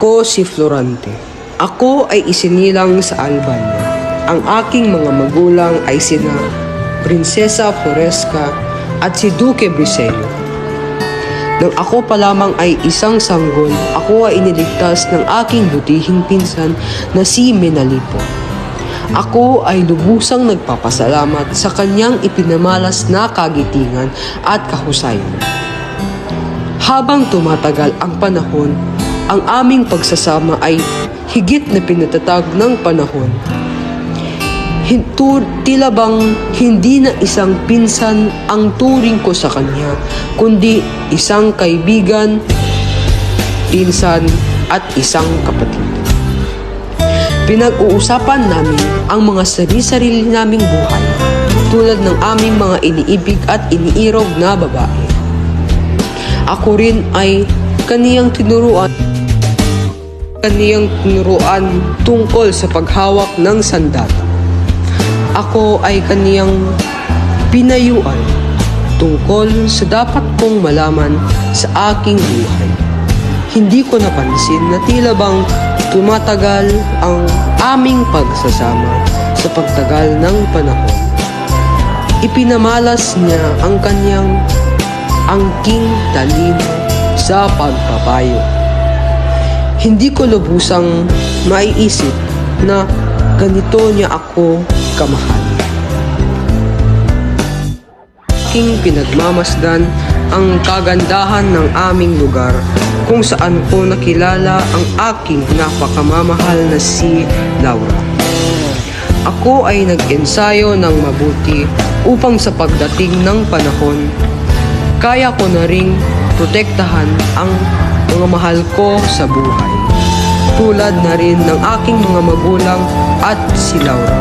Ako si Florante. Ako ay isinilang sa Albania. Ang aking mga magulang ay sina Prinsesa Floresca at si Duque Briseño. Nang ako pa lamang ay isang sanggol, ako ay iniligtas ng aking butihing pinsan na si Menalipo. Ako ay lubusang nagpapasalamat sa kanyang ipinamalas na kagitingan at kahusayan. Habang tumatagal ang panahon, ang aming pagsasama ay higit na pinatatag ng panahon. Tila bang hindi na isang pinsan ang turing ko sa kanya, kundi isang kaibigan, pinsan at isang kapatid. Pinag-uusapan namin ang mga sarili-sarili naming buhay, tulad ng aming mga iniibig at iniirog na babae. Ako rin ay kaniyang tinuruan tungkol sa paghawak ng sandata. Ako ay kaniyang pinayuan tungkol sa dapat kong malaman sa aking buhay. Hindi ko napansin na tila bang tumatagal ang aming pagsasama sa pagtagal ng panahon. Ipinamalas niya ang kaniyang angking talino sa pagpapayo. Hindi ko lubusang maiisip na ganito niya ako kamahal. Aking pinagmamasdan ang kagandahan ng aming lugar kung saan ko nakilala ang aking napakamamahal na si Laura. Ako ay nag-ensayo ng mabuti upang sa pagdating ng panahon, kaya ko na ring protektahan ang mga mahal ko sa buhay, tulad na rin ng aking mga magulang at si Laura.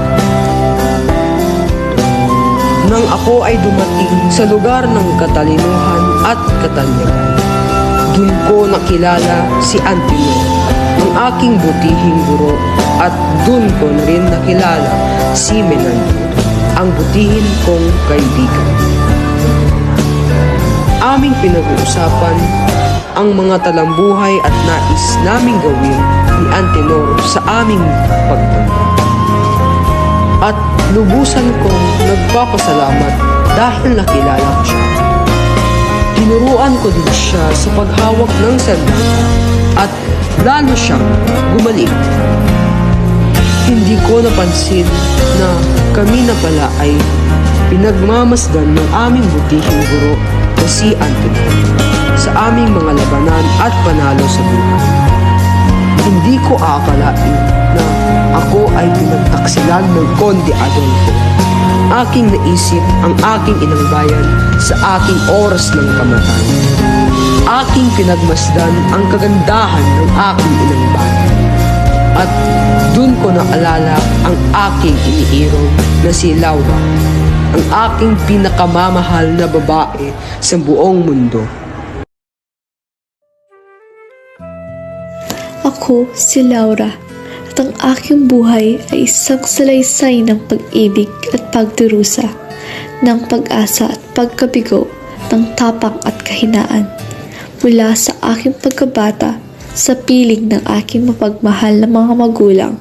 Nang ako ay dumating sa lugar ng katalinuhan at katanyagan, dun ko nakilala si Antino, ang aking butihing guro, at dun ko na rin nakilala si Menando, ang butihin kong kaibigan. Aming pinag-uusapan ang mga talambuhay at nais naming gawin ni Antenor sa aming pagtanda. At lubusan kong nagpapasalamat dahil nakilala ko siya. Tinuruan ko din siya sa paghawak ng sandata at lalo siyang gumaling. Hindi ko napansin na kami na pala ay pinagmamasdan ng aming butihing guro na si Antenor sa aming mga labanan at panalo sa buhay. Hindi ko aakalain na ako ay pinagtaksilan ng Conde Adolfo. Aking naisip ang aking inang bayan sa aking oras ng kamatayan. Aking pinagmasdan ang kagandahan ng aking inang bayan. At dun ko naalala ang aking iniirog na si Laura, ang aking pinakamamahal na babae sa buong mundo. Ako si Laura, at ang aking buhay ay isang salaysay ng pag-ibig at pagdurusa, ng pag-asa at pagkabigo, ng tapang at kahinaan. Mula sa aking pagkabata, sa piling ng aking mapagmahal na mga magulang,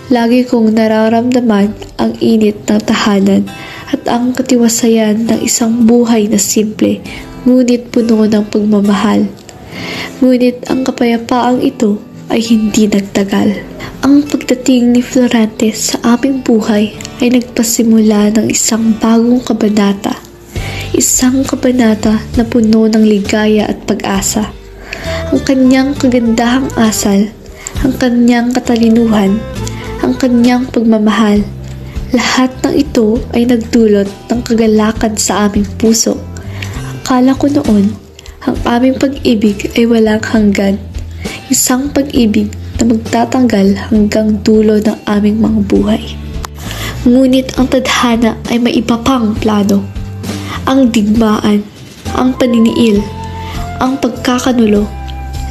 lagi kong nararamdaman ang init ng tahanan at ang katiwasayan ng isang buhay na simple, ngunit puno ng pagmamahal. Ngunit ang kapayapaang ito ay hindi nagtagal. Ang pagdating ni Florante sa aming buhay ay nagpasimula ng isang bagong kabanata. Isang kabanata na puno ng ligaya at pag-asa. Ang kanyang kagandahang asal, ang kanyang katalinuhan, ang kanyang pagmamahal. Lahat ng ito ay nagdulot ng kagalakan sa aming puso. Akala ko noon, ang aming pag-ibig ay walang hanggan. Isang pag-ibig na magtatanggal hanggang dulo ng aming mga buhay. Ngunit ang tadhana ay may iba pang plano. Ang digmaan, ang paniniil, ang pagkakanulo,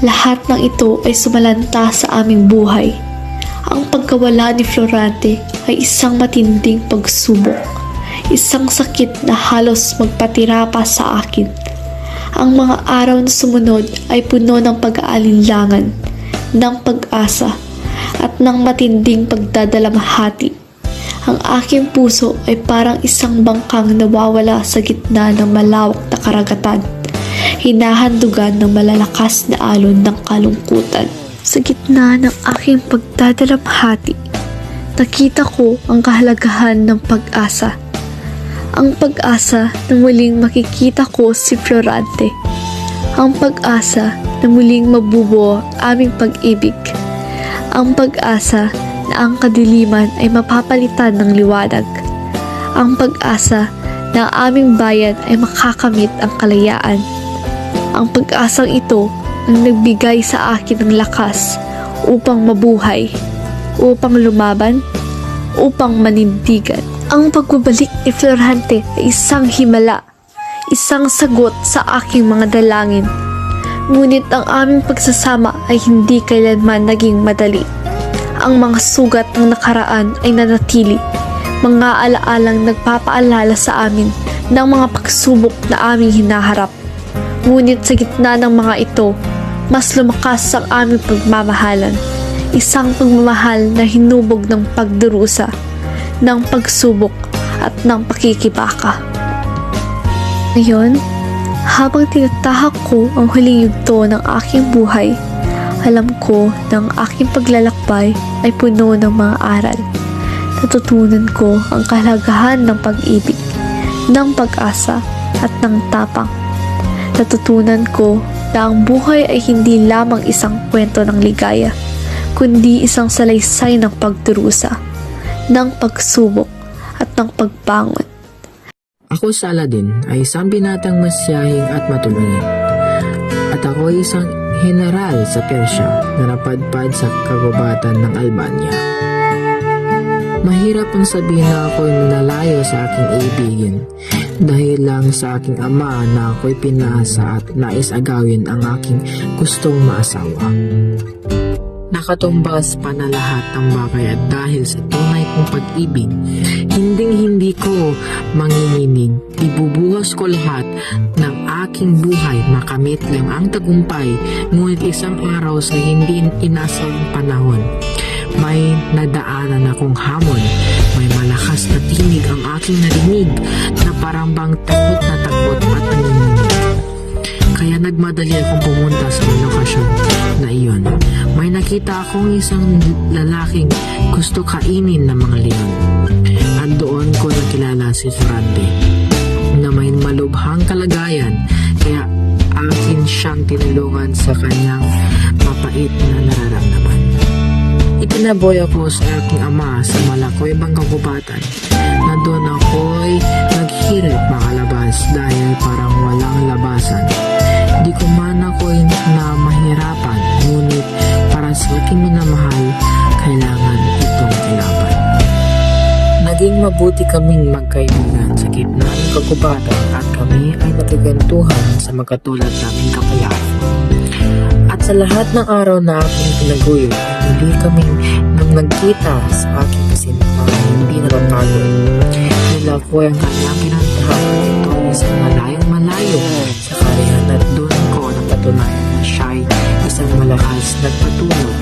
lahat ng ito ay sumalanta sa aming buhay. Ang pagkawala ni Florante ay isang matinding pagsubok, isang sakit na halos magpatira pa sa akin. Ang mga araw na sumunod ay puno ng pag-aalinlangan, ng pag-asa at ng matinding pagdadalamhati. Ang aking puso ay parang isang bangkang nawawala sa gitna ng malawak na karagatan, hinahandugan ng malalakas na alon ng kalungkutan. Sa gitna ng aking pagdadalamhati, nakita ko ang kahalagahan ng pag-asa. Ang pag-asa na muling makikita ko si Florante. Ang pag-asa na muling mabubuo ang aming pag-ibig. Ang pag-asa na ang kadiliman ay mapapalitan ng liwanag. Ang pag-asa na ang aming bayan ay makakamit ang kalayaan. Ang pag-asang ito ang nagbigay sa akin ng lakas upang mabuhay, upang lumaban, upang manindigan. Ang pagbabalik ni Florante ay isang himala, isang sagot sa aking mga dalangin. Ngunit ang aming pagsasama ay hindi kailanman naging madali. Ang mga sugat ng nakaraan ay nanatili, mga alaalang nagpapaalala sa amin ng mga pagsubok na aming hinaharap. Ngunit sa gitna ng mga ito, mas lumakas ang aming pagmamahalan. Isang pagmamahal na hinubog ng pagdurusa, ng pagsubok at ng pakikibaka. Ngayon, habang tinatahak ko ang huling yugto ng aking buhay, alam ko na ang aking paglalakbay ay puno ng mga aral. Natutunan ko ang kahalagahan ng pag-ibig, ng pag-asa at ng tapang. Natutunan ko na ang buhay ay hindi lamang isang kwento ng ligaya, kundi isang salaysay ng pagdurusa, ng pagsubok at ng pagbangon. Ako si Aladdin ay isang binatang masiyahing at matulungin. At ako ay isang general sa Persia na napadpad sa kagubatan ng Albania. Mahirap ang sabihin na ako'y nalayo sa aking ibigin dahil lang sa aking ama na ako'y pinasa at nais agawin ang aking gustong maasawa. Nakatumbas pa na lahat ng bagay at dahil sa tunay kong pag-ibig, hinding-hindi ko manginginig. Ibubuhos ko lahat ng aking buhay makamit lang ang tagumpay, ngunit isang araw sa hindi inasang panahon, may nadaanan akong hamon. May malakas na tinig ang aking narinig na parang bang takot at nanginginig. Kaya nagmadali akong pumunta sa lokasyon na iyon. May nakita akong isang lalaking gusto kainin ng mga leon. At doon ko nakilala si Florante na may malubhang kalagayan, kaya akin siyang tinulungan sa kanyang mapait na nararamdaman. Itinaboy ako sa aking ama sa malakoybang kagubatan na doon ako'y naghirap makalabas dahil parang walang labasan. Di ko man ako'y na mahirapan, ngunit para sa aking minamahal, kailangan itong ilaban. Naging mabuti kaming magkaibigan sa gitna ng kagubatan at kami ay nagkagantuhan sa magkatulad naming kakayahan. At sa lahat ng araw na aking pinaguyod, hindi kami nang nagkita sa aking kasintahan, hindi napapagod. Nila ko ang kanyang pinantahan. Ito ay isang malayong-malayo sa karihan at doon ko napatunayan na siya'y isang malakas na patuloy.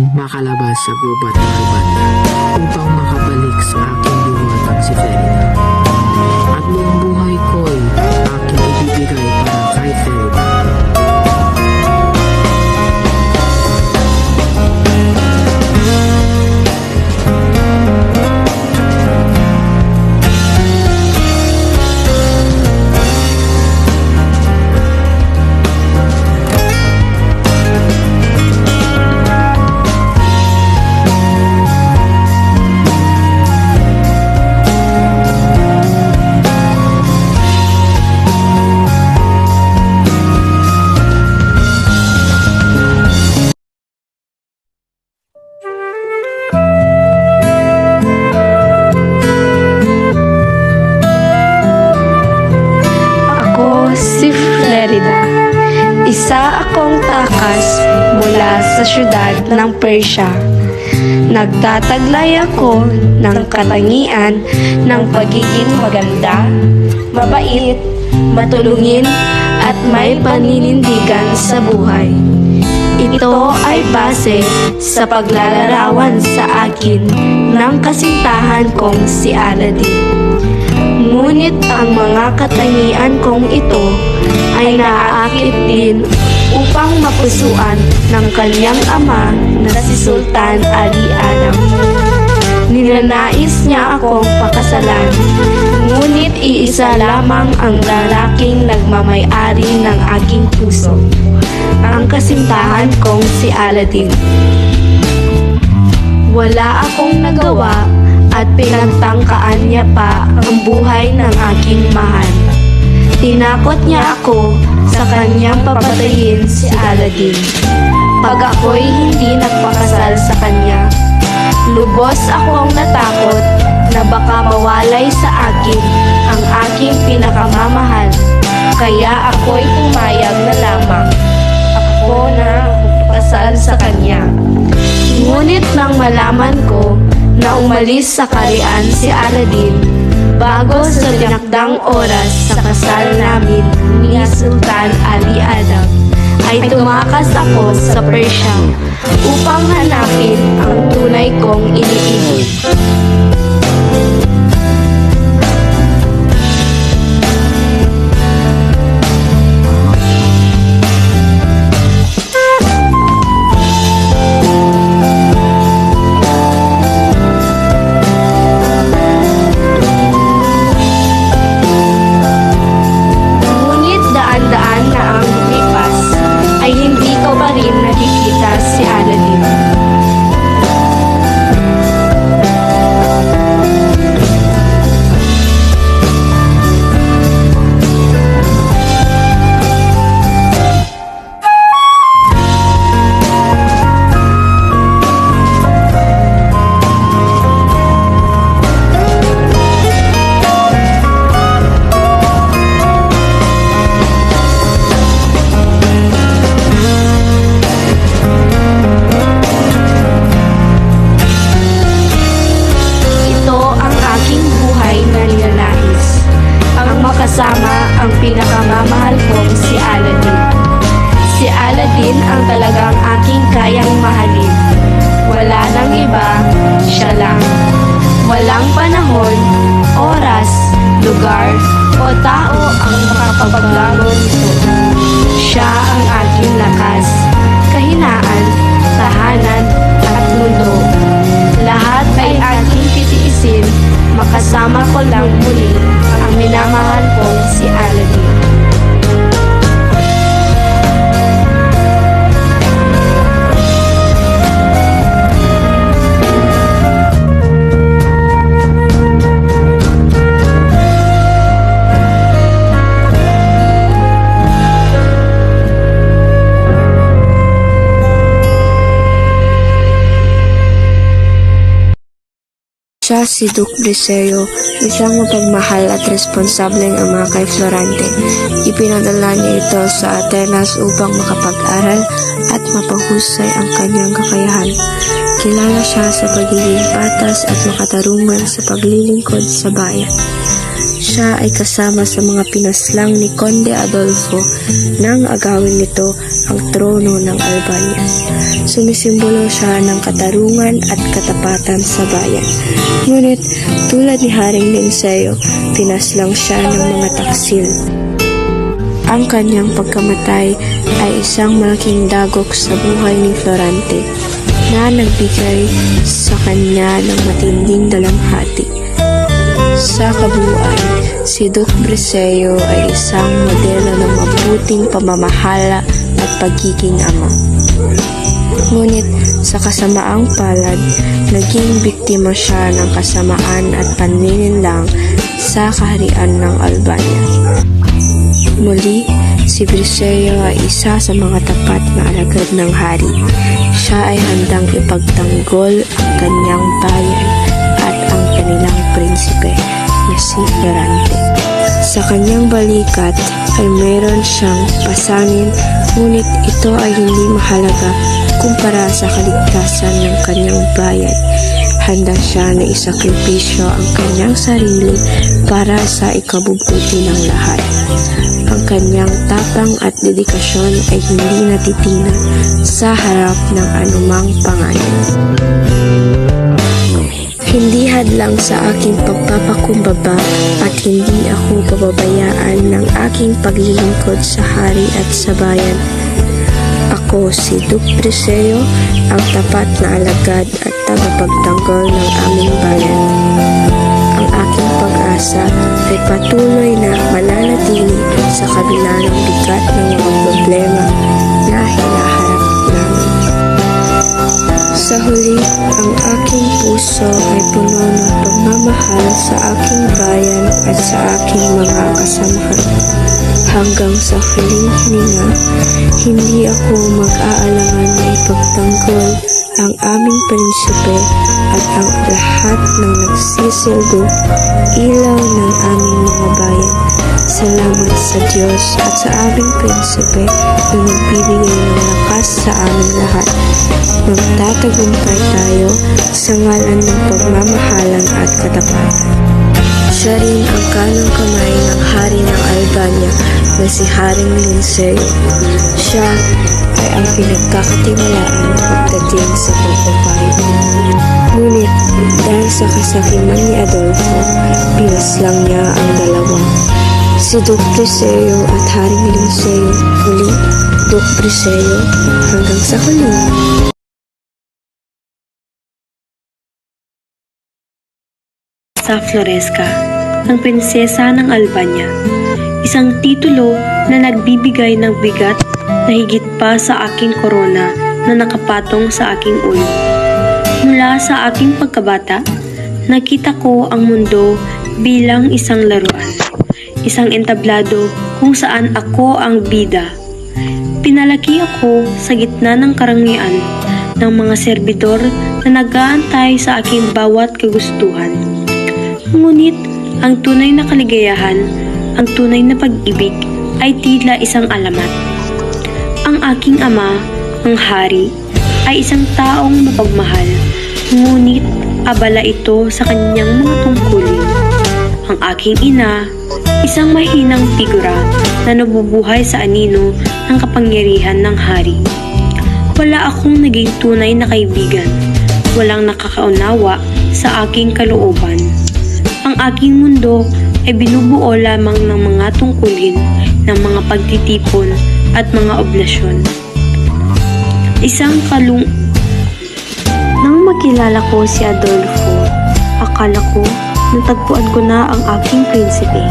Makalabas sa gubat ng Albania upang makabalik sa aking diwatang si Ferdinand. At buong buhay ko'y aking ibibigay para kay Ferdinand. Isa akong takas mula sa syudad ng Persya. Nagtataglay ako ng katangian ng pagiging maganda, mabait, matulungin at may paninindigan sa buhay. Ito ay base sa paglalarawan sa akin ng kasintahan kong si Aladdin. Ngunit ang mga katangian kong ito ay naaakit din upang mapusuan ng kanyang ama na si Sultan Ali Adam. Ninanais niya akong pakasalan, ngunit iisa lamang ang lalaking nagmamay-ari ng aking puso, ang kasintahan kong si Aladdin. Wala akong nagawa at pinagtangkaan niya pa ang buhay ng aking mahal. Tinakot niya ako sa kanyang papatayin si Aladdin. Pag ako'y hindi nagpakasal sa kanya, lubos akong natakot na baka mawalay sa akin ang aking pinakamamahal. Kaya ako'y pumayag na lamang ako na magpakasal sa kanya. Ngunit nang malaman ko na umalis sa kaharian si Aladdin bago sa tinakdang oras sa kasal namin ni Sultan Ali Adam, ay tumakas ako sa Persya upang hanapin ang tunay kong iniibig. Ngunit daan-daan na ang lumipas, ay hindi ko pa rin nakikita si Aladdin. Ito ang aking buhay na ninanais, ang makasama ang pinakamamahal kong si Aladdin. Si Aladdin ang talagang aking kayang mahalin. Wala nang iba, siya lang. Walang panahon, oras, lugar, o tao ang makapagbago nito. Siya ang aking lakas, kahinaan, tahanan, at mundo. Lahat ay aking titiisin, makasama ko lang muli ang minamahal kong si Aladdin. Siya si Duke Briseño, isang mapagmahal at responsableng ama kay Florante. Ipinadala niya ito sa Atenas upang makapag-aral at mapahusay ang kanyang kakayahan. Kilala siya sa pagiging patas at makatarungan sa paglilingkod sa bayan. Siya ay kasama sa mga pinaslang ni Conde Adolfo nang agawin nito ang trono ng Albania. Sumisimbolo siya ng katarungan at katapatan sa bayan. Ngunit tulad ni Haring Linceo, pinaslang siya ng mga taksil. Ang kanyang pagkamatay ay isang malaking dagok sa buhay ni Florante na nagbigay sa kanya ng matinding dalamhati. Sa kabuuan, si Duke Briseño ay isang modelo ng mabuting pamamahala at pagiging ama. Ngunit sa kasamaang palad, naging biktima siya ng kasamaan at panlilinlang sa kaharian ng Albania. Muli, si Briseño ay isa sa mga tapat na alagad ng hari. Siya ay handang ipagtanggol ang kanyang bayan at ang kanilang prinsipe na si Florante. Sa kanyang balikat ay meron siyang pasanin, ngunit ito ay hindi mahalaga kumpara sa kaligtasan ng kanyang bayan. Handa siya na isakripisyo ang kanyang sarili para sa ikabubuti ng lahat. Ang kanyang tapang at dedikasyon ay hindi natitinag sa harap ng anumang panganib. Hindi hadlang sa aking pagpapakumbaba at hindi ako pababayaan ng aking paglilingkod sa hari at sa bayan. Ako si Duke Briseyo, ang tapat na alagad at tagapagtanggol ng aming bayan. Ang aking pag-asa ay patuloy na mananatili sa kabila ng bigat ng mga problema na hinaharap namin. Sa huli, ang aking puso ay puno ng pagmamahal sa aking bayan at sa aking mga kasamahan. Hanggang sa huling hininga, hindi ako mag-aalangan na ipagtanggol ang aming prinsipe at ang lahat ng nagsisilbing ilaw ng aming mga bayan. Salamat sa Diyos at sa aming prinsipe na nagbibigay ng lakas sa aming lahat. Magtatagumpay tayo sa ngalan ng pagmamahalan at katapatan. Siya rin ang kanang kamay ng hari ng Albania na si Haring Linceo. Siya ay ang pinagkakatiwalaan pagdating sa pagpapayo. Ngunit dahil sa kasakiman ni Adolfo, pinaslang niya ang dalawa. Si Duke Briseyo at Haring Linceo, muli Duke Briseyo, hanggang sa huli. Sa Floresca, ang prinsesa ng Albania, isang titulo na nagbibigay ng bigat na higit pa sa aking korona na nakapatong sa aking ulo. Mula sa aking pagkabata, nakita ko ang mundo bilang isang laruan, isang entablado kung saan ako ang bida. Pinalaki ako sa gitna ng karangian ng mga serbidor na nag-aantay sa aking bawat kagustuhan. Ngunit ang tunay na kaligayahan, ang tunay na pag-ibig ay tila isang alamat. Ang aking ama, ang hari, ay isang taong mapagmahal, ngunit abala ito sa kanyang mga tungkulin. Ang aking ina, isang mahinang figura na nabubuhay sa anino ng kapangyarihan ng hari. Wala akong naging tunay na kaibigan, walang nakakaunawa sa aking kalooban. Ang aking mundo ay binubuo lamang ng mga tungkulin, ng mga pagtitipon at mga oblasyon. Nang makilala ko si Adolfo, akala ko natagpuan ko na ang aking prinsipe.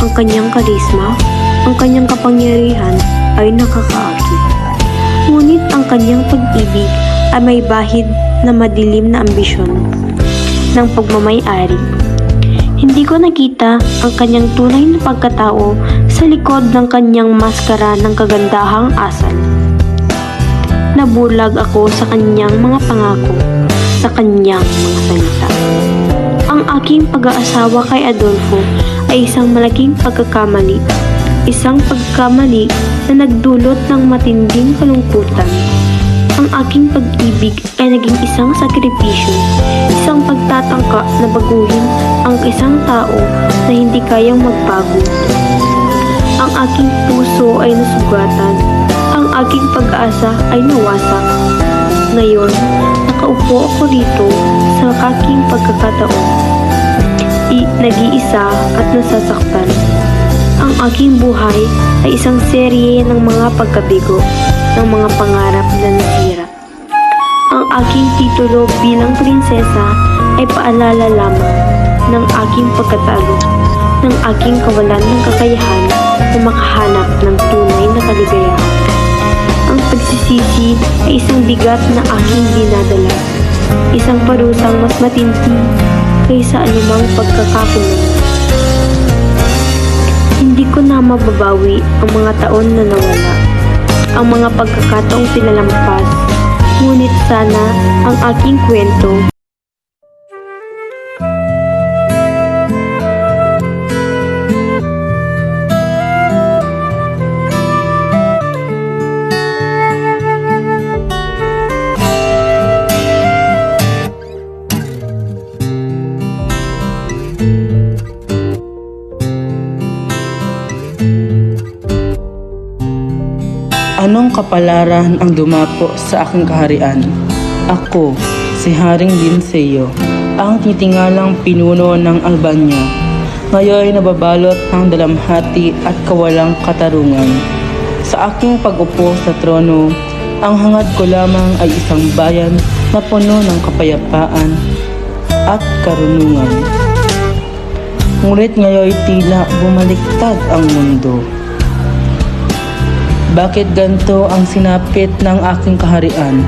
Ang kanyang karisma, ang kanyang kapangyarihan ay nakakaakit. Ngunit ang kanyang pag-ibig ay may bahid na madilim na ambisyon ng pagmamay-ari. Hindi ko nakita ang kanyang tunay na pagkatao sa likod ng kanyang maskara ng kagandahang asal. Nabulag ako sa kanyang mga pangako, sa kanyang mga salita. Ang aking pag-aasawa kay Adolfo ay isang malaking pagkakamali. Isang pagkakamali na nagdulot ng matinding kalungkutan. Ang aking pag-ibig ay naging isang sakripisyo, isang pagtatangka na baguhin ang isang tao na hindi kayang magbago. Ang aking puso ay nasugatan, ang aking pag-asa ay nawasak. Ngayon, nakaupo ako rito sa aking pagkakataon. Nag-iisa at nasasaktan. Ang aking buhay ay isang serye ng mga pagkabigo, ng mga pangarap na nasira. Ang aking titulo bilang prinsesa ay paalala lamang ng aking pagkatalo, ng aking kawalan ng kakayahan na makahanap ng tunay na kaligayahan. Ang pagsisisi ay isang bigat na aking dinadala, isang parusang mas matindi kaysa anumang pagkakakulong. Hindi ko na mababawi ang mga taon na nawala, ang mga pagkakataong pinalampas, ngunit sana ang aking kwento kapalaran ang dumapo sa aking kaharian. Ako, si Haring Linceo, ang titingalang pinuno ng Albania. Ngayon nababalot ng dalamhati at kawalang katarungan. Sa aking pag-upo sa trono, ang hangad ko lamang ay isang bayan na puno ng kapayapaan at karunungan. Ngunit ngayon tila bumaliktad ang mundo. Bakit ganito ang sinapit ng aking kaharian?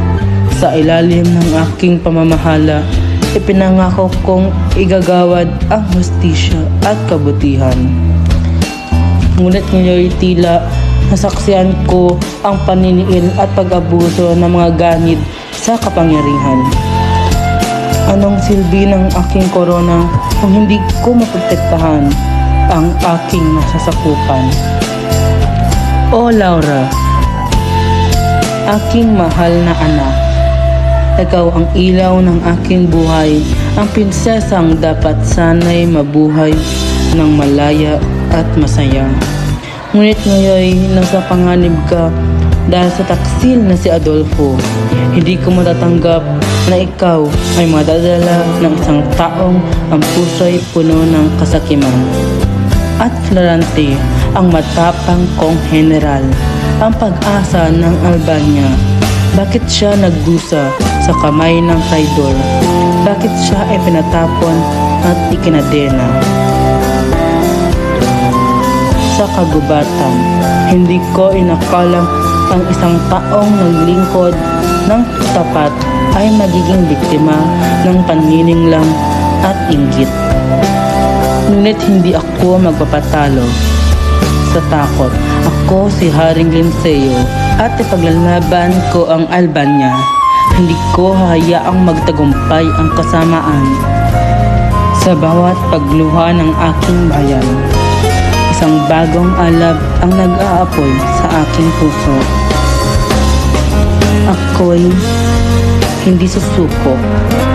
Sa ilalim ng aking pamamahala, ipinangako kong igagawad ang hustisya at kabutihan. Ngunit ngayon tila nasaksihan ko ang paniniil at pag-abuso ng mga ganid sa kapangyarihan. Anong silbi ng aking korona kung hindi ko maprotektahan ang aking nasasakupan? O Laura, aking mahal na anak, ikaw ang ilaw ng aking buhay, ang prinsesang dapat sana'y mabuhay ng malaya at masaya. Ngunit ngayon nasa panganib ka dahil sa taksil na si Adolfo. Hindi ko matatanggap na ikaw ay madadala ng isang taong ang puso'y puno ng kasakiman. At Florante, ang matapang kong general, ang pag-asa ng Albania. Bakit siya nagdusa sa kamay ng traidor? Bakit siya ay pinatapon at ikinadena? Sa kagubatan, hindi ko inakalang ang isang taong naglingkod ng tapat ay magiging biktima ng panininglang at inggit. Ngunit hindi ako magpapatalo sa takot. Ako si Haring Linceo at ipaglalaban ko ang Albania. Hindi ko hahayaang magtagumpay ang kasamaan sa bawat pagluha ng aking bayan. Isang bagong alab ang nag-aapoy sa aking puso. Ako'y hindi susuko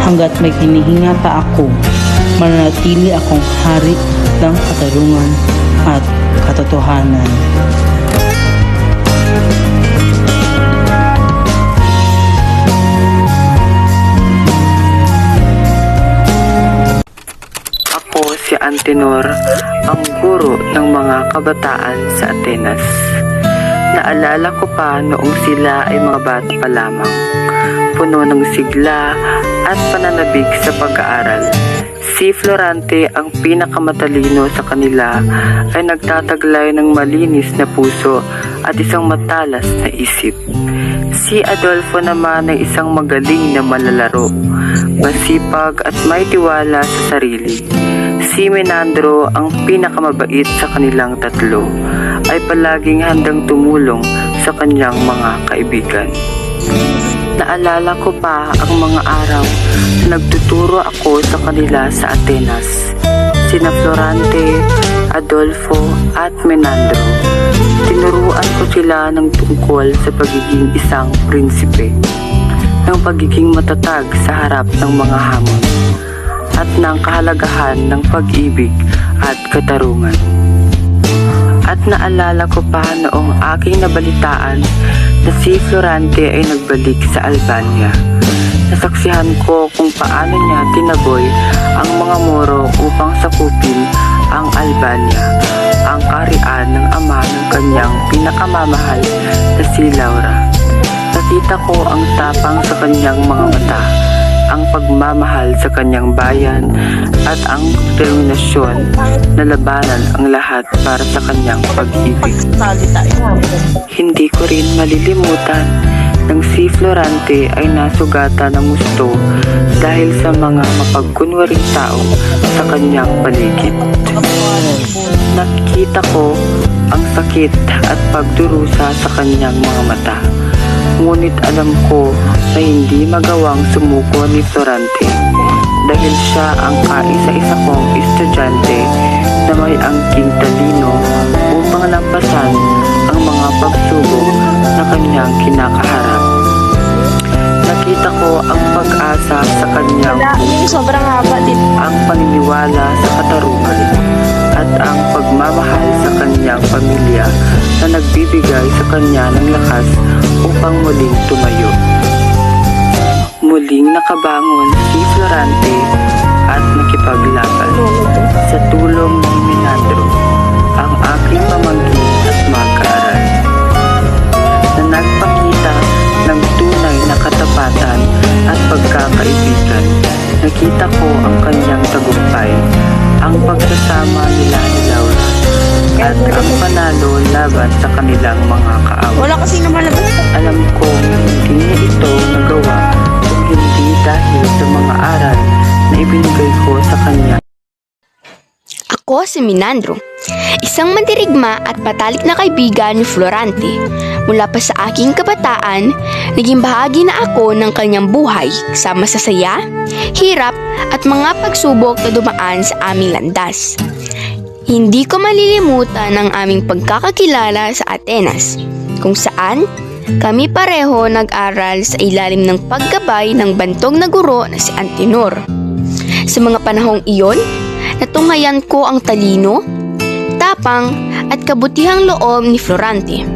hanggat may hinihinga pa ako. Mananatili akong hari ng katarungan at katotohanan. Ako si Antenor, ang guro ng mga kabataan sa Atenas. Naalala ko pa noong sila ay mga bata pa lamang, puno ng sigla at pananabik sa pag-aaral. Si Florante, ang pinakamatalino sa kanila, ay nagtataglay ng malinis na puso at isang matalas na isip. Si Adolfo naman ay isang magaling na malalaro, masipag at may tiwala sa sarili. Si Menandro, ang pinakamabait sa kanilang tatlo, ay palaging handang tumulong sa kanyang mga kaibigan. Naalala ko pa ang mga araw na nagtuturo ako sa kanila sa Atenas. Sina Florante, Adolfo at Menandro. Tinuruan ko sila ng tungkol sa pagiging isang prinsipe, ng pagiging matatag sa harap ng mga hamon, at ng kahalagahan ng pag-ibig at katarungan. At naalala ko pa noong aking nabalitaan na si Florante ay nagbalik sa Albania. Nasaksihan ko kung paano niya tinaboy ang mga Moro upang sakupin ang Albania, ang kaharian ng ama ng kanyang pinakamamahal na si Laura. Nakita ko ang tapang sa kanyang mga mata, ang pagmamahal sa kanyang bayan at ang determinasyon na labanan ang lahat para sa kanyang pag-ibig. Hindi ko rin malilimutan nang si Florante ay nasugatan ng gusto dahil sa mga mapagkunwaring tao sa kanyang paligid. Nakita ko ang sakit at pagdurusa sa kanyang mga mata. Ngunit alam ko na hindi magawang sumuko ni Florante dahil siya ang kaisa-isa kong estudyante na may angking talino upang lampasan ang mga pagsubok na kanyang kinakaharap. Nakita ko ang pag-asa sa kanyang Sobrang haba din. ang paniniwala sa katarungan at ang pagmamahal sa kanyang pamilya na nagbibigay sa kanya ng lakas upang muling tumayo. Muling nakabangon si Florante at nakipaglaban sa tulong ni Menandro, ang aking pamangkin at magkaaral, na nagpakita ng tunay na katapatan at pagkakaibigan. Nakita ko ang kanyang tagumpay, ang pagsasama nila ni Laura, at ang panalo laban sa kanilang mga kaaway. Wala kasi namalabas. Alam kong hindi niya ito nagawa kung hindi dahil sa mga aral na ibinigay ko sa kanya. Ako si Menandro, isang mandirigma at patalik na kaibigan ni Florante. Mula pa sa aking kabataan, naging bahagi na ako ng kanyang buhay kasama sa saya, hirap at mga pagsubok na dumaan sa aming landas. Hindi ko malilimutan ang aming pagkakakilala sa Atenas, kung saan kami pareho nag-aral sa ilalim ng paggabay ng bantog na guro na si Antenor. Sa mga panahong iyon, natunghayan ko ang talino, tapang at kabutihang loob ni Florante,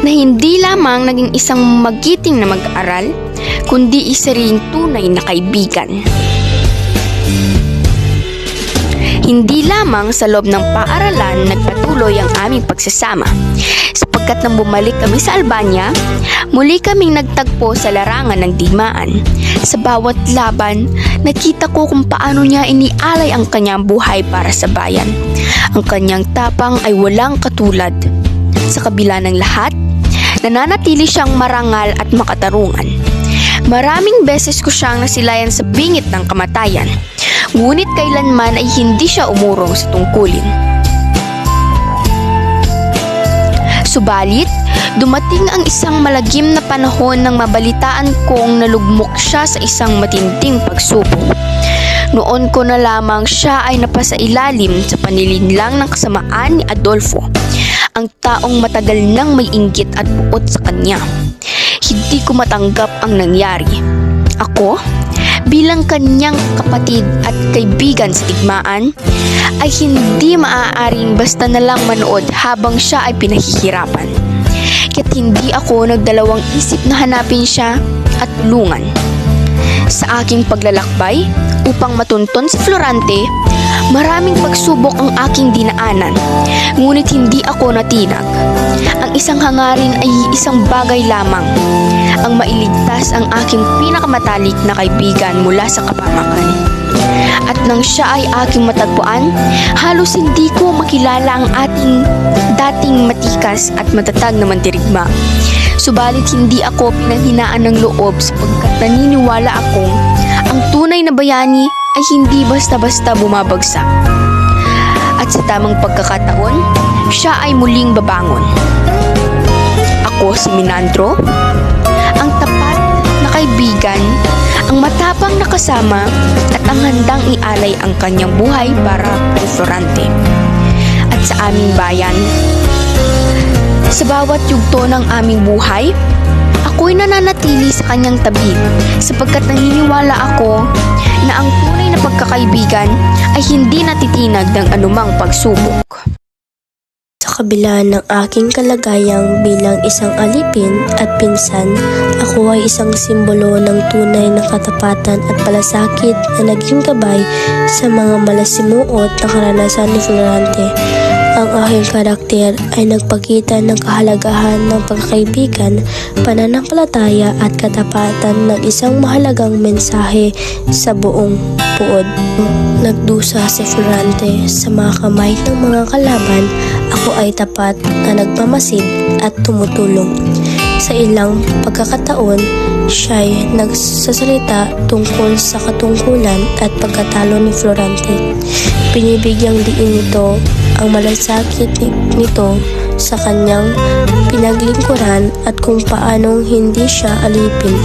na hindi lamang naging isang magiting na mag-aaral, kundi isa ring tunay na kaibigan. Hindi lamang sa loob ng paaralan nagpatuloy ang aming pagsasama, sapagkat nang bumalik kami sa Albania, muli kaming nagtagpo sa larangan ng digmaan. Sa bawat laban, nakita ko kung paano niya inialay ang kanyang buhay para sa bayan. Ang kanyang tapang ay walang katulad. Sa kabila ng lahat, nananatili siyang marangal at makatarungan. Maraming beses ko siyang nasilayan sa bingit ng kamatayan, ngunit kailanman ay hindi siya umurong sa tungkulin. Subalit, dumating ang isang malagim na panahon nang mabalitaan kong nalugmok siya sa isang matinding pagsubok. Noon ko na lamang siya ay napasailalim sa panilinlang ng kasamaan ni Adolfo, ang taong matagal nang may inggit at buot sa kanya. Hindi ko matanggap ang nangyari. Ako, bilang kanyang kapatid at kaibigan sa digmaan, ay hindi maaaring basta na lang manood habang siya ay pinahihirapan. Kaya't hindi ako nagdalawang isip na hanapin siya at tulungan. Sa aking paglalakbay upang matunton si Florante, maraming pagsubok ang aking dinaanan, ngunit hindi ako natinag. Ang isang hangarin ay isang bagay lamang, ang mailigtas ang aking pinakamatalik na kaibigan mula sa kapamakan. At nang siya ay aking matagpuan, halos hindi ko makilala ang ating dating matikas at matatag na mandirigma. Subalit hindi ako pinanghinaan ng loob sapagkat naniniwala akong ang tunay na bayani ay hindi basta-basta bumabagsak. At sa tamang pagkakataon, siya ay muling babangon. Ako si Menandro, ang tapat na kaibigan, ang matapang na kasama at ang handang ialay ang kanyang buhay para kay Florante at sa aming bayan. Sa bawat yugto ng aming buhay, ako'y nananatili sa kanyang tabi sapagkat naniniwala ako na ang tunay na pagkakaibigan ay hindi natitinag ng anumang pagsubok. Sa kabila ng aking kalagayang bilang isang alipin at pinsan, ako ay isang simbolo ng tunay na katapatan at palasakit na naging gabay sa mga malasimuot na karanasan ni Florante. Ang aking karakter ay nagpakita ng kahalagahan ng pagkakaibigan, pananampalataya at katapatan ng isang mahalagang mensahe sa buong puod. Nagdusa si Florante sa mga kamay ng mga kalaban, ako ay tapat na nagmamasid at tumutulong. Sa ilang pagkakataon, siya ay nagsasalita tungkol sa katungkulan at pagkatalo ni Florante. Binibigyang diin nito ang malasakit nito sa kanyang pinaglingkuran at kung paanong hindi siya alipin.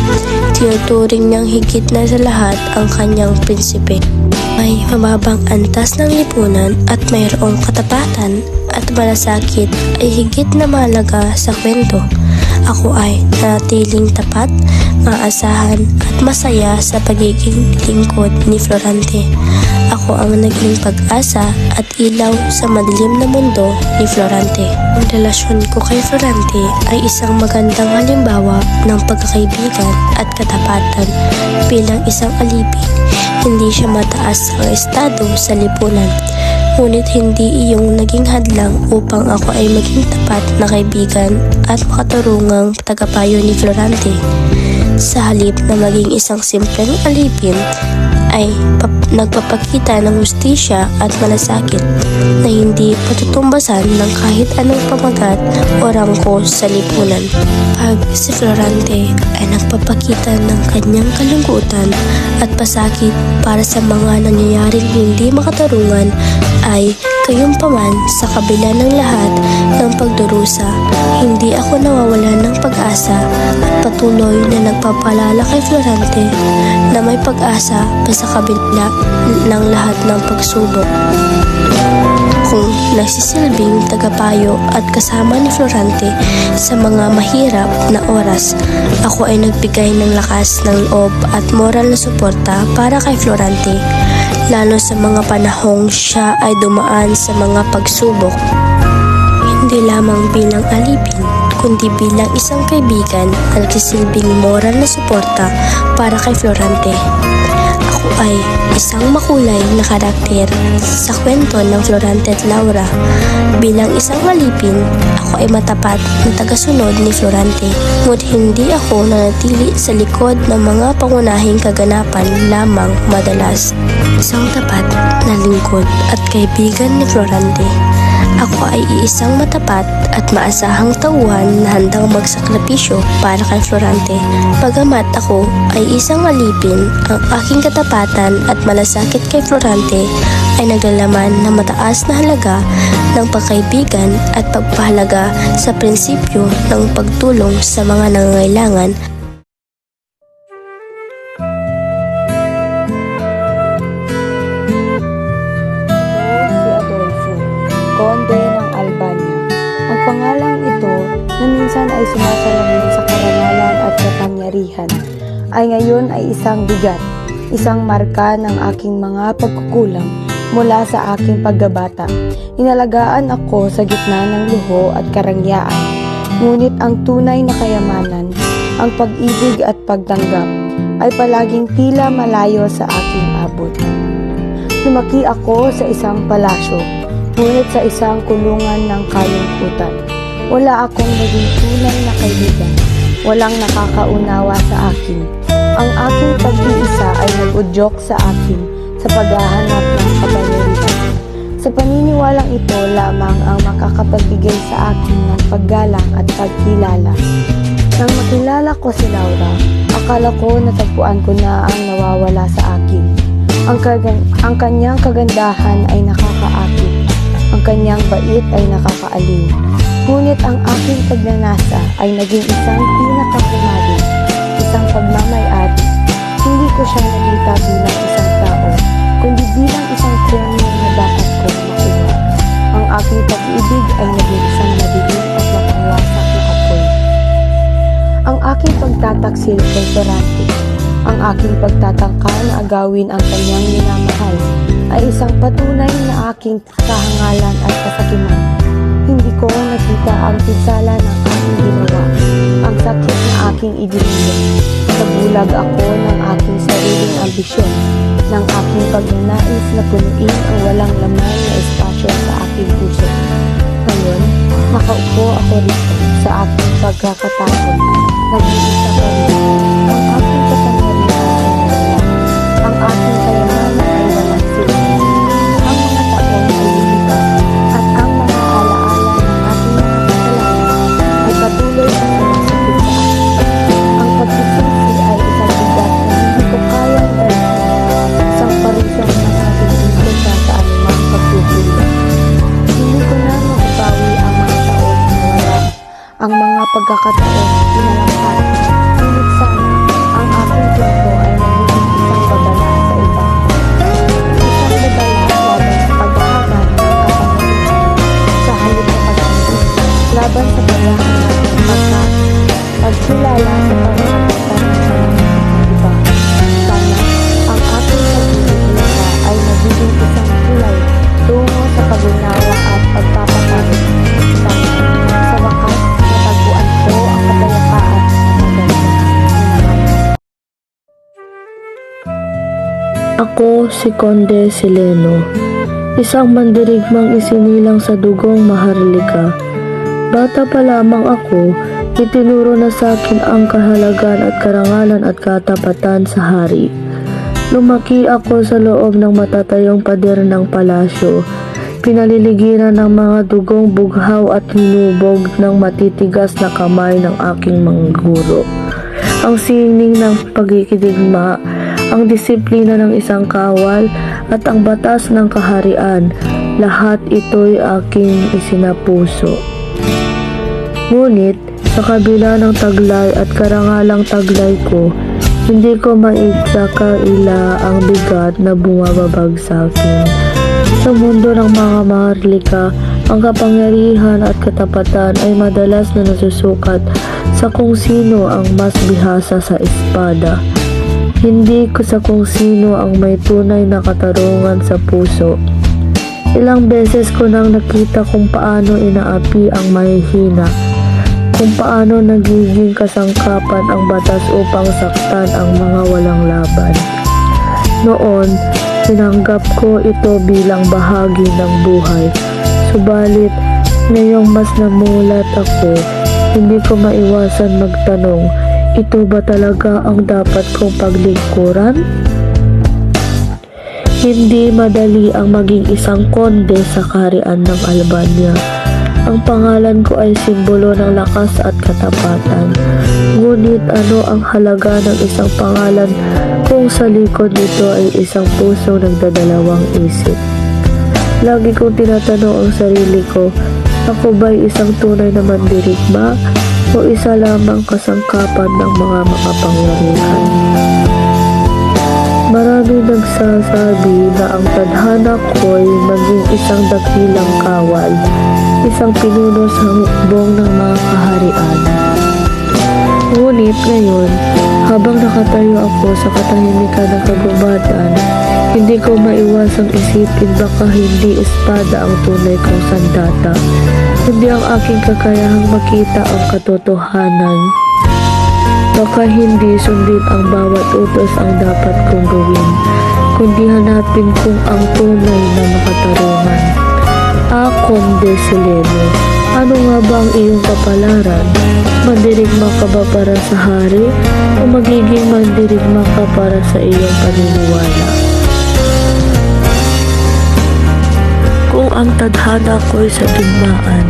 Tinuturing niyang higit na sa lahat ang kanyang prinsipe. May mababang antas ng lipunan at mayroong katapatan at malasakit ay higit na mahalaga sa kwento. Ako ay nanatiling tapat, maasahan at masaya sa pagiging lingkod ni Florante. Ako ako ang naging pag-asa at ilaw sa madilim na mundo ni Florante. Ang relasyon ko kay Florante ay isang magandang halimbawa ng pagkakaibigan at katapatan bilang isang alipin. Hindi siya mataas ang estado sa lipunan, ngunit hindi iyong naging hadlang upang ako ay maging tapat na kaibigan at makatarungang tagapayo ni Florante. Sa halip na maging isang simpleng alipin, ay nagpapakita ng hustisya at malasakit na hindi patutumbasan ng kahit anong pamagat o rangko sa lipunan. Pag si Florante ay nagpapakita ng kanyang kalungkutan at pasakit para sa mga nangyayaring hindi makatarungan, ay gayunpaman sa kabila ng lahat ng pagdurusa, hindi ako nawawalan ng pag-asa at patuloy na nagpapalala kay Florante na may pag-asa pa sa kabila ng lahat ng pagsubok. Kung nagsisilbing tagapayo at kasama ni Florante sa mga mahirap na oras, ako ay nagbigay ng lakas ng loob at moral na suporta para kay Florante, lalo sa mga panahong siya ay dumaan sa mga pagsubok. Hindi lamang bilang alipin, kundi bilang isang kaibigan na nagsisilbing moral na suporta para kay Florante. Ako ay isang makulay na karakter sa kwento ng Florante at Laura. Bilang isang alipin, ako ay matapat na tagasunod ni Florante, ngunit hindi ako nanatili sa likod ng mga pangunahing kaganapan lamang madalas. Isang tapat na lingkod at kaibigan ni Florante. Ako ay iisang matapat at maasahang tauhan na handang magsakripisyo para kay Florante. Bagamat ako ay isang alipin, ang aking katapatan at malasakit kay Florante ay naglalaman ng mataas na halaga ng pagkaibigan at pagpahalaga sa prinsipyo ng pagtulong sa mga nangangailangan. Konde ng Albania. Ang pangalang ito na minsan ay sumasalamin sa karangalan at kapangyarihan ay ngayon ay isang bigat, isang marka ng aking mga pagkukulang mula sa aking paggabata. Inalagaan ako sa gitna ng luho at karangyaan, ngunit ang tunay na kayamanan, ang pag-ibig at pagtanggap ay palaging tila malayo sa aking abot. Lumaki ako sa isang palasyo, ngunit sa isang kulungan ng kalungkutan. Wala akong naging tunay na kaibigan. Walang nakakaunawa sa akin. Ang aking pag-iisa ay nag-udyok sa akin sa paghahanap ng kapangyarihan. Sa paniniwalang ito lamang ang makakapagbigay sa akin ng paggalang at pagkilala. Nang makilala ko si Laura, akala ko natagpuan ko na ang nawawala sa akin. Ang kanyang kagandahan ay nakakaakit. Ang kanyang bait ay nakakaaliw. Ngunit ang aking pagnanasa ay naging isang pinakahumaling, isang pagmamayari. Hindi ko siya nakita bilang isang tao, kundi bilang isang premyo na dapat kong makuha. Ang aking pag-ibig ay naging isang madilim at mapangwasak na apoy. Ang aking pagtataksil kay Florante, ang aking pagtatangka na agawin ang kanyang minamahal, ay isang patunay na aking kahangalan at kasakiman. Hindi ko nakita ang pinsala ng aking ginawa, ang sakit na aking idinulog. Nabulag ako ng aking sariling ambisyon, ng aking pagnanais na punuin ang walang laman na espasyo sa aking puso. Ngayon, nakaupo ako rito sa aking pagkakataon. Nag-iisa pa rin. Ang aking kapangyarihan ay nawala. Ang aking kayamanan ay walang sila. Ang mga taon ay lumipas at ang mga alaala ng ating mga kasalanan ay patuloy na sumasakit sa akin. Ang pagsisisi ay isang bigat na hindi ko kayang dalihin. Isang parusang nakakabigin ko siya sa anumang pagpupulong. Hindi ko na mababawi ang mga taon na nawala. Ang mga pagkakataon pinalampas. Ngunit sana ang aking kwento ay nagiging isang babala sa iba. Isang babala laban sa paghahanap ng kapangyarihan sa halip na pag-ibig, laban sa paghahanap ng pagkilala sa pamamagitan ng mga iba. Sana ang aking pag-ibig ay nagiging tungo sa pag-unawa at pagpapatawad. Sana sa wakas matagpuan ko ang kapayapaan na maganda. Ako si Conde Sileno, isang mandirigmang isinilang sa dugong Maharlika. Bata pa lamang ako, itinuro na sa akin ang kahalagan at karangalan at katapatan sa hari. Lumaki ako sa loob ng matatayong pader ng palasyo, pinaliligiran ng mga dugong bughaw at hinubog ng matitigas na kamay ng aking mga guro. Ang sining ng pagkikidigma, ang disiplina ng isang kawal at ang batas ng kaharian, lahat ito'y aking isinapuso. Ngunit sa kabila ng taglay at karangalang taglay ko, hindi ko maitsakaila ang bigat na bumababag sa akin. Sa mundo ng mga Maharlika, ang kapangyarihan at katapatan ay madalas na nasusukat sa kung sino ang mas bihasa sa espada. Hindi ko sa kung sino ang may tunay na katarungan sa puso. Ilang beses ko nang nakita kung paano inaapi ang mahihina, kung paano nagiging kasangkapan ang batas upang saktan ang mga walang laban. Noon, tinanggap ko ito bilang bahagi ng buhay. Subalit, ngayong mas namulat ako, hindi ko maiwasan magtanong, ito ba talaga ang dapat kong paglingkuran? Hindi madali ang maging isang konde sa kaharian ng Albania. Ang pangalan ko ay simbolo ng lakas at katapatan. Ngunit ano ang halaga ng isang pangalan kung sa likod nito ay isang puso nagdadalawang isip? Lagi kong tinatanong ang sarili ko, ako ba'y isang tunay na mandirigma o isa lamang kasangkapan ng mga makapangyarihan? Marami nagsasabi na ang tadhana ko'y maging isang dakilang kawal, isang pinuno sa hukbong ng mga kaharian. Ngunit ngayon, habang nakatayo ako sa katahimikan ng kagubatan, hindi ko maiwasang isipin baka hindi espada ang tunay kong sandata, kundi ang aking kakayahang makita ang katotohanan. Baka hindi sundin ang bawat utos ang dapat kong gawin, kundi hanapin kong ang tunay na makatarungan. Conde Sileno, ano nga ba ang iyong kapalaran? Mandirigma ka ba para sa hari o magiging mandirigma ka para sa iyong paniniwala? Kung ang tadhana ko'y sa digmaan,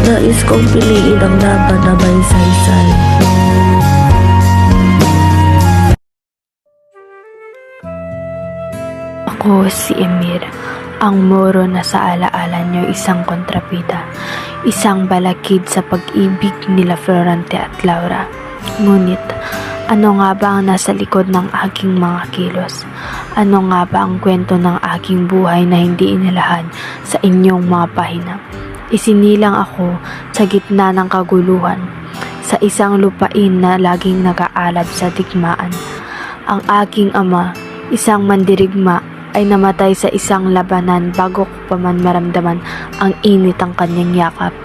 nais kong piliin ang laban na may saysay. Ako si Emir, ang Moro na sa alaala niyo isang kontrabida, isang balakid sa pag-ibig nila Florante at Laura. Ngunit, ano nga ba ang nasa likod ng aking mga kilos? Ano nga ba ang kwento ng aking buhay na hindi inilahad sa inyong mga pahina? Isinilang ako sa gitna ng kaguluhan, sa isang lupain na laging nag-aalab sa digmaan. Ang aking ama, isang mandirigma, ay namatay sa isang labanan bago ko pa man maramdaman ang init ng kanyang yakap.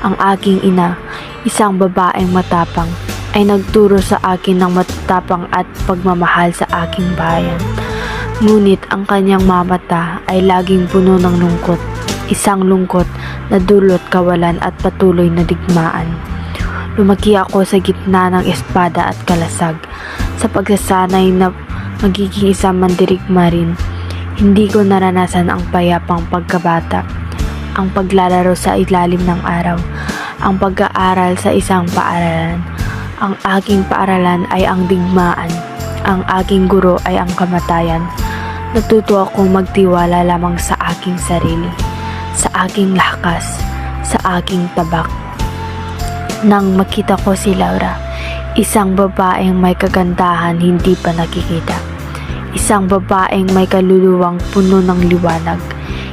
Ang aking ina, isang babaeng matapang, ay nagturo sa akin ng matatapang at pagmamahal sa aking bayan. Ngunit ang kanyang mamata ay laging puno ng lungkot, isang lungkot na dulot kawalan at patuloy na digmaan. Lumaki ako sa gitna ng espada at kalasag, sa pagsasanay na magiging isang mandirigma rin. Hindi ko naranasan ang payapang pagkabata, ang paglalaro sa ilalim ng araw, ang pag-aaral sa isang paaralan. Ang aking paaralan ay ang digmaan, ang aking guro ay ang kamatayan. Natuto akong magtiwala lamang sa aking sarili, sa aking lakas, sa aking tabak. Nang makita ko si Laura, isang babaeng may kagandahan hindi pa nakikita. Isang babaeng may kaluluwang puno ng liwanag.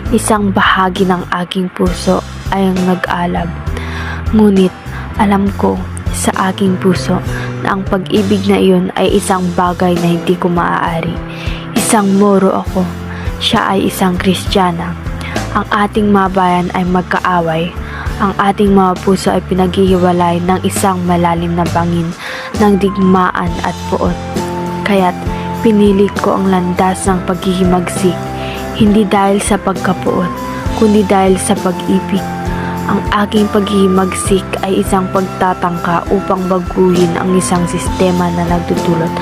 Isang bahagi ng aking puso ay ang nag-alab. Ngunit alam ko sa aking puso na ang pag-ibig na iyon ay isang bagay na hindi ko maaari. Isang Moro ako. Siya ay isang Kristiyana. ang ating mga bayan ay magkaaway. Ang ating mga puso ay pinaghihiwalay ng isang malalim na bangin ng digmaan at puot. Kaya't pinili ko ang landas ng paghihimagsik, hindi dahil sa pagkapuot, kundi dahil sa pag-ibig. Ang aking paghihimagsik ay isang pagtatangka upang baguhin ang isang sistema na nagdudulot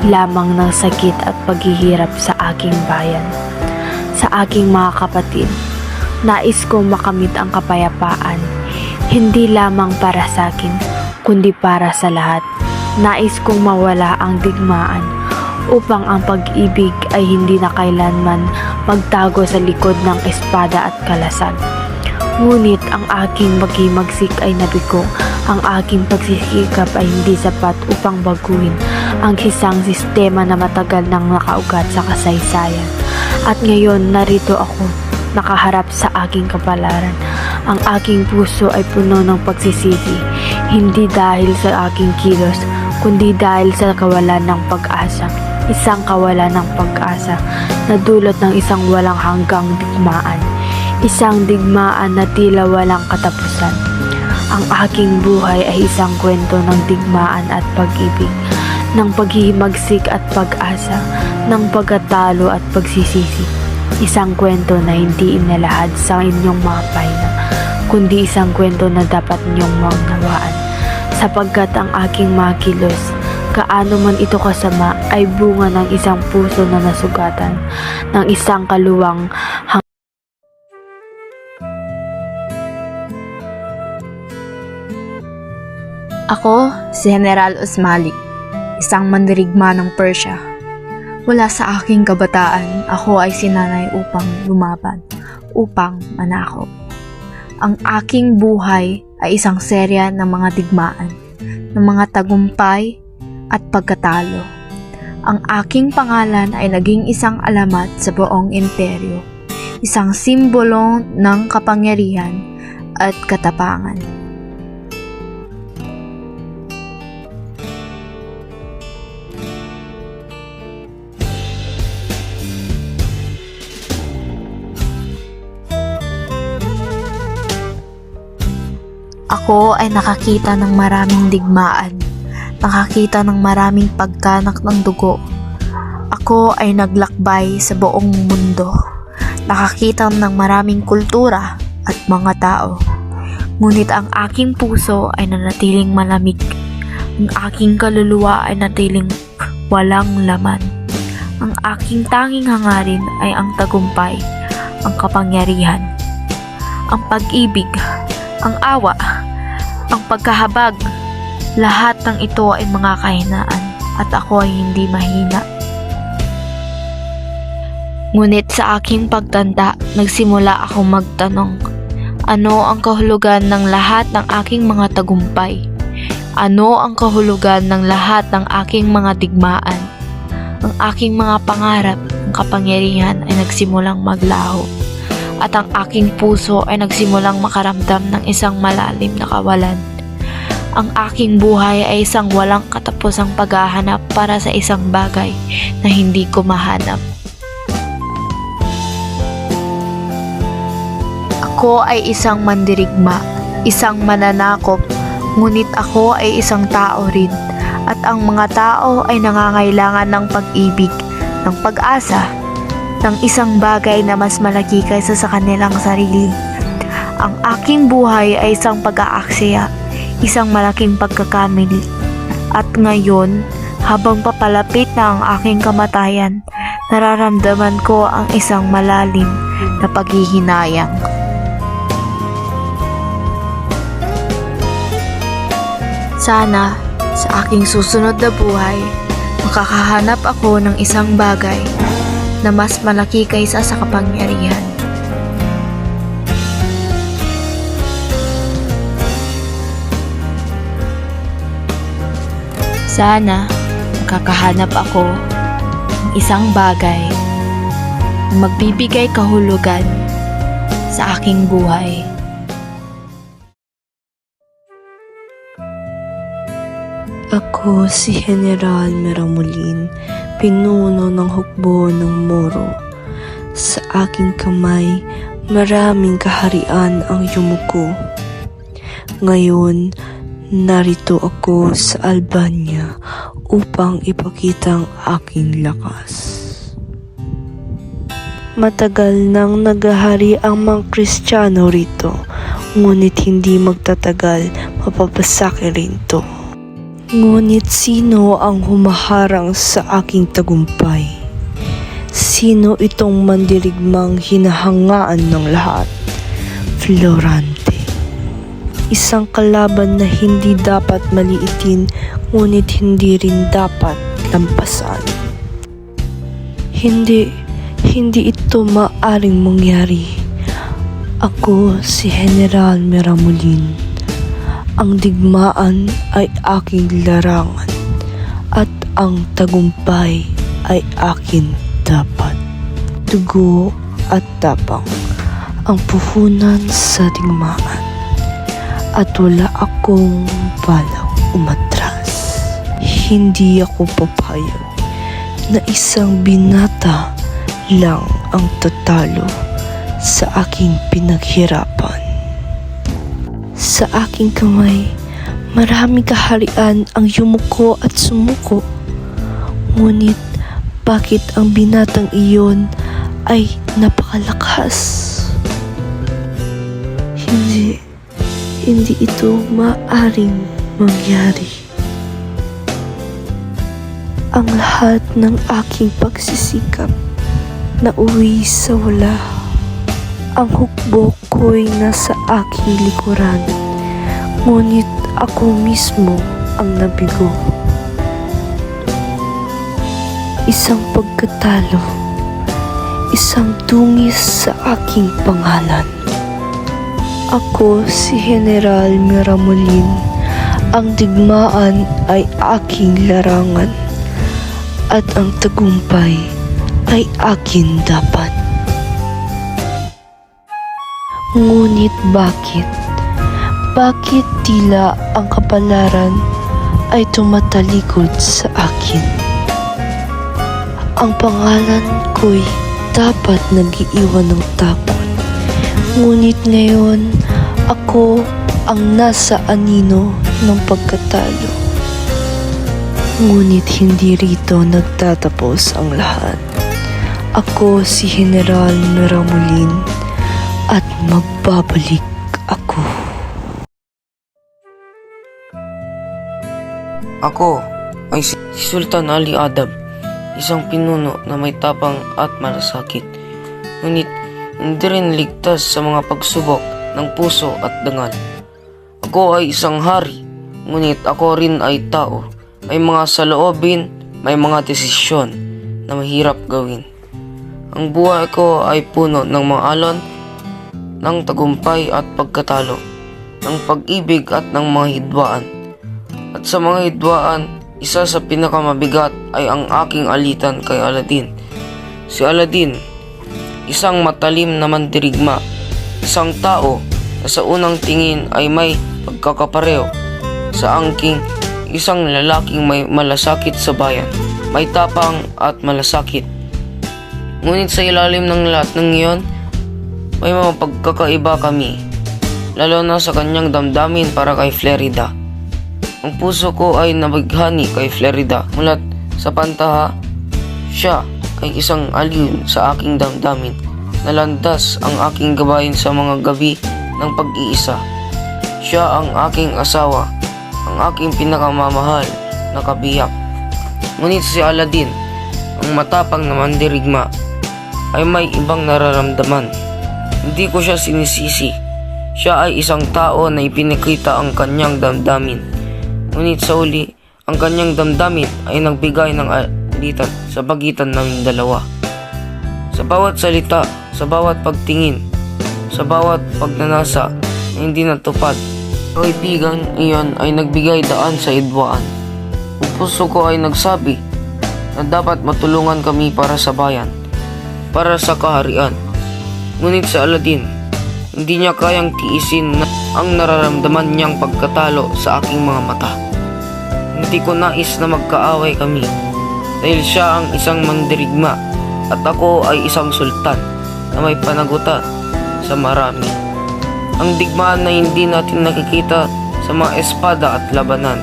lamang ng sakit at paghihirap sa aking bayan. Sa aking mga kapatid, nais ko makamit ang kapayapaan, hindi lamang para sa akin, kundi para sa lahat. Nais kong mawala ang digmaan upang ang pag-ibig ay hindi na kailanman magtago sa likod ng espada at kalasag. Ngunit ang aking paghimagsik ay nabigo. Ang aking pagsisikap ay hindi sapat upang baguhin ang isang sistema na matagal nang nakaugat sa kasaysayan. At ngayon narito ako, nakaharap sa aking kapalaran. Ang aking puso ay puno ng pagsisisi, hindi dahil sa aking kilos, kundi dahil sa kawalan ng pag-asa. Isang kawalan ng pag-asa na dulot ng isang walang hanggang digmaan. Isang digmaan na tila walang katapusan. Ang aking buhay ay isang kwento ng digmaan at pag-ibig, ng paghihimagsik at pag-asa, ng pagkatalo at pagsisisi. Isang kwento na hindi inalahad sa inyong mga pahina, kundi isang kwento na dapat ninyong maunawaan. Sapagkat ang aking mga kilos, kaano man ito kasama, ay bunga ng isang puso na nasugatan, ng isang kaluwang Ako, si General Usmalik, isang mandirigma ng Persia. Mula sa aking kabataan, ako ay sinanay upang lumaban, upang manakop. Ang aking buhay ay isang serya ng mga digmaan, ng mga tagumpay at pagkatalo. Ang aking pangalan ay naging isang alamat sa buong imperyo, isang simbolo ng kapangyarihan at katapangan. Ako ay nakakita ng maraming digmaan, nakakita ng maraming pagkanak ng dugo. Ako ay naglakbay sa buong mundo, nakakita ng maraming kultura at mga tao. Ngunit ang aking puso ay nanatiling malamig, ang aking kaluluwa ay natiling walang laman. Ang aking tanging hangarin ay ang tagumpay, ang kapangyarihan, ang pag-ibig, ang awa, ang pagkahabag. Lahat ng ito ay mga kahinaan at ako ay hindi mahina. Ngunit sa aking pagtanda, nagsimula akong magtanong, ano ang kahulugan ng lahat ng aking mga tagumpay? Ano ang kahulugan ng lahat ng aking mga digmaan? Ang aking mga pangarap, ang kapangyarihan ay nagsimulang maglaho. At ang aking puso ay nagsimulang makaramdam ng isang malalim na kawalan. Ang aking buhay ay isang walang katapusang paghahanap para sa isang bagay na hindi ko mahanap. Ako ay isang mandirigma, isang mananakop, ngunit ako ay isang tao rin. At ang mga tao ay nangangailangan ng pag-ibig, ng pag-asa, ng isang bagay na mas malaki kaysa sa kanilang sarili. Ang aking buhay ay isang pag-aaksaya, isang malaking pagkakamili. At ngayon, habang papalapit na ang aking kamatayan, nararamdaman ko ang isang malalim na paghihinayang. Sana, sa aking susunod na buhay, makakahanap ako ng isang bagay na mas malaki kaysa sa kapangyarihan. Sana makakahanap ako ng isang bagay na magbibigay kahulugan sa aking buhay. Ako si General Meramulin, pinuno ng hukbo ng Moro. Sa aking kamay, Maraming kaharian ang yumuko. Ngayon, narito ako sa Albania upang ipakita ang aking lakas. Matagal nang naghahari ang mga Kristiyano rito, ngunit hindi magtatagal, mapapasaki rin to. Ngunit sino ang humaharang sa aking tagumpay? Sino itong mandirigmang hinahangaan ng lahat? Florante. Isang kalaban na hindi dapat maliitin, ngunit hindi rin dapat lampasan. Hindi ito maaring mangyari. Ako si General Miramulin. Ang digmaan ay aking larangan at ang tagumpay ay akin dapat. Dugo at tapang ang puhunan sa digmaan at wala akong balak umatras. Hindi ako papayag na isang binata lang ang tatalo sa aking pinaghirapan. Sa aking kamay, maraming kaharian ang yumuko at sumuko. Ngunit bakit ang binatang iyon ay napakalakas? Hindi ito maaring mangyari. Ang lahat ng aking pagsisikap na uwi sa wala. Ang hukbo ko'y nasa aking likuran, ngunit ako mismo ang nabigo. Isang pagkatalo, isang dungis sa aking pangalan. Ako si General Miramulin, ang digmaan ay aking larangan, at ang tagumpay ay akin dapat. Ngunit bakit? Bakit tila ang kapalaran ay tumatalikod sa akin? Ang pangalan ko'y dapat nag-iiwan ng takot. Ngunit ngayon, ako ang nasa anino ng pagkatalo. Ngunit hindi rito nagtatapos ang lahat. Ako si General Miramulin at magbabalik ako. Ako ay si Sultan Ali Adab, isang pinuno na may tapang at malasakit. Ngunit hindi rin ligtas sa mga pagsubok ng puso at dangal. Ako ay isang hari, ngunit ako rin ay tao. May mga saloobin, may mga desisyon na mahirap gawin. Ang buhay ko ay puno ng mga alon, ng tagumpay at pagkatalo, ng pag-ibig at ng mga hidwaan. At sa mga hidwaan, isa sa pinakamabigat ay ang aking alitan kay Aladdin. Si Aladdin, isang matalim na mandirigma, isang tao na sa unang tingin ay may pagkakapareho sa angking isang lalaking may malasakit sa bayan, may tapang at malasakit. Ngunit sa ilalim ng lahat ng iyon, may mga pagkakaiba kami, lalo na sa kanyang damdamin para kay Flerida. Ang puso ko ay nabighani kay Flerida. Mulat sa pantaha, siya ay isang aliw sa aking damdamin. Nalandas ang aking gabayan sa mga gabi ng pag-iisa. Siya ang aking asawa, ang aking pinakamamahal na kabiyak. Ngunit si Aladdin, ang matapang na mandirigma, ay may ibang nararamdaman. Hindi ko siya sinisisi. Siya ay isang tao na ipinakita ang kanyang damdamin. Ngunit sa uli, ang kanyang damdamin ay nagbigay ng alitan sa pagitan naming dalawa. Sa bawat salita, sa bawat pagtingin, sa bawat pagnanasa na hindi natupad, kaibigan iyon ay nagbigay daan sa idwaan. Ang puso ko ay nagsabi na dapat matulungan kami para sa bayan, para sa kaharian. Ngunit sa Aladdin, hindi niya kayang tiisin na ang nararamdaman niyang pagkatalo sa aking mga mata. Hindi ko nais na magkaaway kami dahil siya ang isang mandirigma at ako ay isang sultan na may panagutan sa marami. Ang digmaan na hindi natin nakikita sa mga espada at labanan,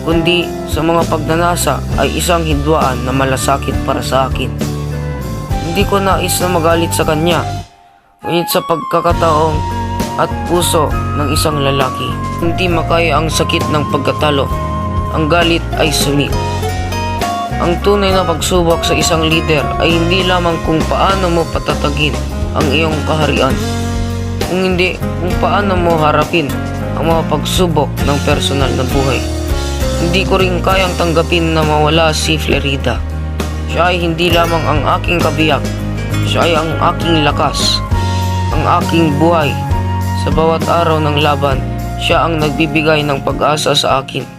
kundi sa mga pagnanasa ay isang hidwaan na malasakit para sa akin. Hindi ko nais na magalit sa kanya, ngunit sa pagkakataong at puso ng isang lalaki, hindi makaya ang sakit ng pagkatalo. Ang galit ay sumik. Ang tunay na pagsubok sa isang leader ay hindi lamang kung paano mo patatagin ang iyong kaharian, kung hindi kung paano mo harapin ang mga pagsubok ng personal na buhay. Hindi ko rin kayang tanggapin na mawala si Florida. Siya ay hindi lamang ang aking kabiyak, siya ay ang aking lakas, ang aking buhay. Sa bawat araw ng laban, siya ang nagbibigay ng pag-asa sa akin.